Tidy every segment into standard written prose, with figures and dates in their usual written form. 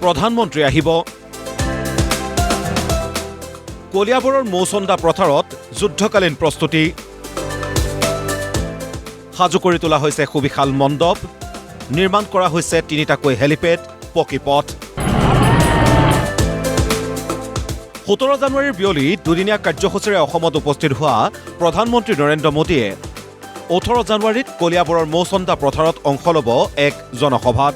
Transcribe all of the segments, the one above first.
প্ৰধানমন্ত্ৰী আহিব। কলিয়াবৰৰ মৌচন্দা পথাৰত যুদ্ধকালীন প্ৰস্তুতি। সাজু কৰি তোলা হৈছে সুবিশাল মণ্ডপ। নিৰ্মাণ কৰা হৈছে 3টাকৈ হেলিপেড, পকী পথ। 17 জানুৱাৰীৰ বিয়লি দুদিনীয়া কাৰ্যসূচীৰে অসমত উপস্থিত হোৱা প্ৰধানমন্ত্ৰী নৰেন্দ্ৰ মোদীয়ে 18 জানুৱাৰীত কলিয়াবৰৰ মৌচন্দা পথাৰত অংশ ল'ব এক জনসভাত।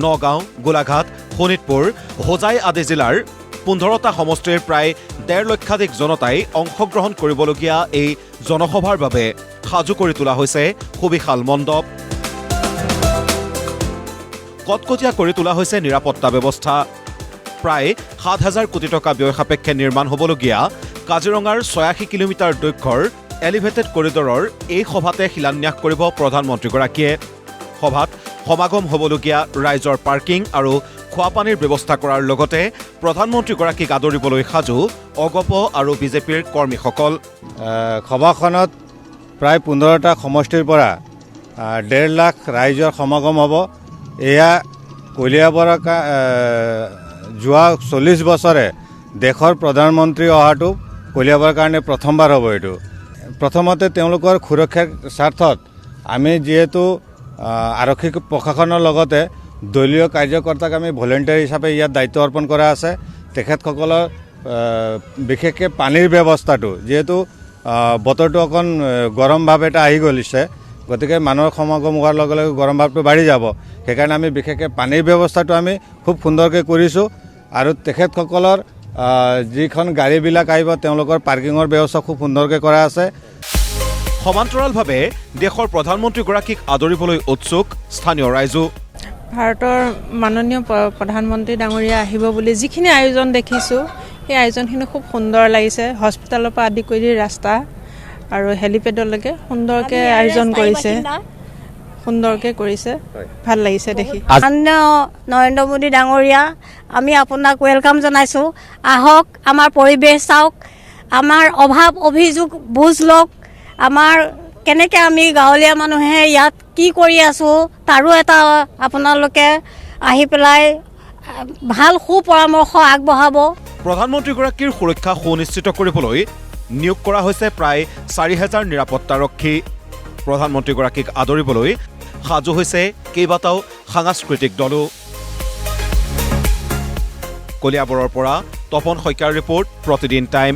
নগাঁও, গোলাঘাট, শোণিতপুৰ, হোজাই আদি জিলাৰ 15টা সমষ্টিৰ প্ৰায় 1.5 লক্ষাধিক জনতাই অংশগ্ৰহণ কৰিবলগীয়া এই জনসভাৰ বাবে সাজু কৰি তোলা হৈছে সুবিশাল মণ্ডপ। কটকটীয়া কৰি তোলা হৈছে নিৰাপত্তা ব্যৱস্থা। প্ৰায় 7,000 কোটি টকা ব্যয় সাপেক্ষে নিৰ্মাণ হ'বলগীয়া কাজিৰঙাৰ 86 কিলোমিটাৰ দৈৰ্ঘ্যৰ এলিভেটেড কৰিডৰৰ এই সভাতে শিলান্যাস কৰিব প্ৰধানমন্ত্ৰীগৰাকীয়ে। সভাত সমাগম হ'বলগীয়া ৰাইজৰ পাৰ্কিং আৰু খোৱাপানীৰ ব্যৱস্থা কৰাৰ লগতে প্ৰধানমন্ত্ৰীগৰাকীক আদৰিবলৈ সাজু অগপ আৰু বিজেপিৰ কৰ্মীসকল। সভাখনত প্ৰায় 15টা সমষ্টিৰ পৰা 1.5 লাখ ৰাইজৰ সমাগম হ'ব। এয়া কলিয়াবৰৰ যোৱা 40 বছৰে দেশৰ প্ৰধানমন্ত্ৰী অহাটো কলিয়াবৰৰ কাৰণে প্ৰথমবাৰ হ'ব। এইটো প্ৰথমতে তেওঁলোকৰ সুৰক্ষাৰ স্বাৰ্থত আমি যিহেতু আৰক্ষী প্ৰশাসনৰ লগতে দলীয় কাৰ্যকৰ্তাক আমি ভলেণ্টিয়াৰ হিচাপে ইয়াত দায়িত্ব অৰ্পণ কৰা আছে। তেখেতসকলৰ বিশেষকৈ পানীৰ ব্যৱস্থাটো, যিহেতু বতৰটো অকণ গৰম ভাৱ এটা আহি গৈছে, গতিকে মানুহৰ সমাগম হোৱাৰ লগে লগে গৰম ভাৱটো বাঢ়ি যাব। সেইকাৰণে আমি বিশেষকৈ পানীৰ ব্যৱস্থাটো আমি খুব সুন্দৰকৈ কৰিছোঁ। আৰু তেখেতসকলৰ যিখন গাড়ীবিলাক আহিব তেওঁলোকৰ পাৰ্কিঙৰ ব্যৱস্থা খুব সুন্দৰকৈ কৰা আছে। সমান্তৰালভাৱে দেশৰ প্ৰধানমন্ত্ৰীগৰাকীক আদৰিবলৈ উৎসুক স্থানীয় ৰাইজো। ভাৰতৰ মাননীয় প্ৰধানমন্ত্ৰী ডাঙৰীয়া আহিব বুলি যিখিনি আয়োজন দেখিছোঁ, সেই আয়োজনখিনি খুব সুন্দৰ লাগিছে। হস্পিটেলৰ পৰা আদি কৰি ৰাস্তা আৰু হেলিপেডলৈকে সুন্দৰকৈ আয়োজন কৰিছে, সুন্দৰকৈ কৰিছে, ভাল লাগিছে দেখি। মাননীয় নৰেন্দ্ৰ মোদী ডাঙৰীয়া, আমি আপোনাক ৱেলকাম জনাইছোঁ। আহক, আমাৰ পৰিৱেশ চাওক, আমাৰ অভাৱ অভিযোগ বুজ লওক, আমাৰ কেনেকৈ আমি গাঁৱলীয়া মানুহে ইয়াত কি কৰি আছোঁ তাৰো এটা আপোনালোকে আহি পেলাই ভাল সুপৰামৰ্শ আগবঢ়াব। প্ৰধানমন্ত্ৰীগৰাকীৰ সুৰক্ষা সুনিশ্চিত কৰিবলৈ নিয়োগ কৰা হৈছে প্ৰায় 4,000 নিৰাপত্তাৰক্ষী। প্ৰধানমন্ত্ৰীগৰাকীক আদৰিবলৈ সাজু হৈছে কেইবাটাও সাংস্কৃতিক দলো। কলিয়াবৰৰ পৰা তপন শইকীয়াৰ ৰিপৰ্ট, প্ৰতিদিন টাইম।